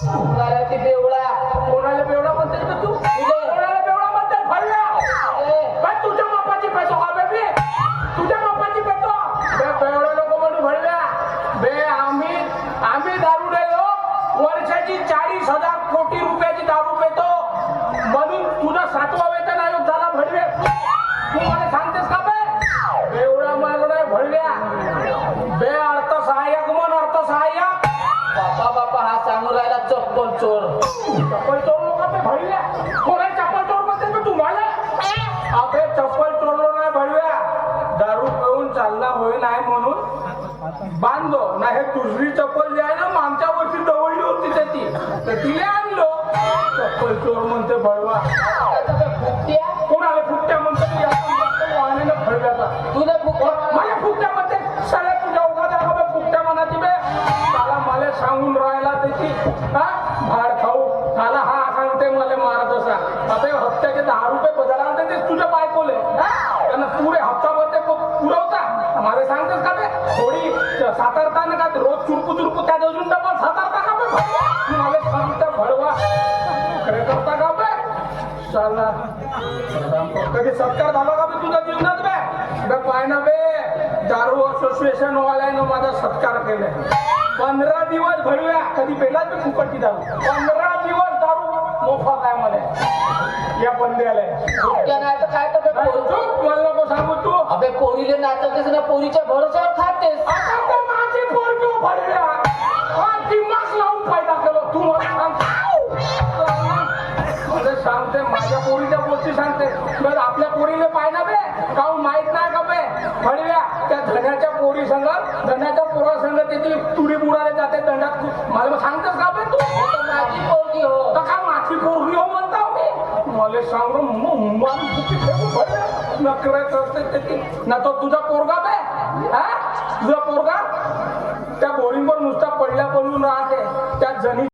मला ती बेवडा. कोणाला बेवडा म्हणते का तू? कोणाला बेवडा म्हणते? भरल्या काय तुझ्या बापाची पेटो हा बेबी, तुझ्या बापाची पेटो बे. बेवडा लोक म्हणून भरल्या बे. आम्ही दारू देतो वर्षाची 40,000 कोटी रुपयाची दारू पेतो म्हणून तुझा 7वा वेतन आयोग झाला भरले. तू मला सांगतेस का बे? बेवडा मागणं आहे भरल्या बे. अर्थसहाय्यक म्हण अर्थसहाय्यक. बापा हा सांगून राहिला चप्पल चोर. चप्पल चोर लोक ते भरल्या. कोणा चप्पल चोर म्हणते का तुम्हाला? अबे चप्पल चोरलो नाही भरव्या. दारू पिऊन चालना होई नाही म्हणून बांधलो ना. हे दुसरी चप्पल जी आहे ना मागच्या वर्षी दवडली होती त्याची तर तिला आणलो. चप्पल चोर म्हणते भरवा. फुकट्या कोणाला फुकट्या म्हणते? वाहण्यानं भरव्याचा तुझं फुकट्या माझ्या फुकट्या म्हणते. साऱ्या तुझ्या उगादा का बे फुकट्या म्हणाची बे. त्याला मला सांगून राहिला त्याची भाड खाऊ त्याला हा सांगते मला मारत असा. आता हप्त्याचे 10 रुपये बदला ते तुझ्या बायकोले त्यांना पुरे हप्ताभर ते पुरवता. मला सांगतेस का बे? थोडी सातारता ना का रोज चुरकू त्या अजून डबल सातारता का बे? मला सांगता भरवा खरे करता का बे? चला कधी सत्कार झाला का बे तुझ्या जीवनात बे? पाय ना बे. दारू असोसिएशन वाल्यानं माझा सत्कार केलाय. 15 दिवस भरूया. कधी पेलाच मी फुकटची दारू. 15 दिवस दारू मोफत आहे मला या बंद्याला. फुकट्या नाही तर काय तर मला नको सांगू तू. अबे पोरीले नाचवतेस ना पोरीच्या भरोश्यावर खातेस. आता तर माझी पोरगी भरल्या दिमाग लावून फायदा केलो. तू मला सांगते माझ्या पोरीच्या गोष्टी सांगते. बरं आपल्या पोरीने पाहिजे बे काहून माहित नाही का बे? भरव्या त्या धन्याच्या पोरी संग धन्याच्या पोरा संग त्याची तुडी बुडाले जाते दंडात. मला सांगतेस का बे तू? माझी पोरगी हो तर का माझी पोरगी हो म्हणता मी? मला सांग नकरत असते त्याची ना. तो तुझा पोरगा बे. तुझा पोरगा त्या बोरिंगवर नुसता पडल्या पडून राहते त्या जणी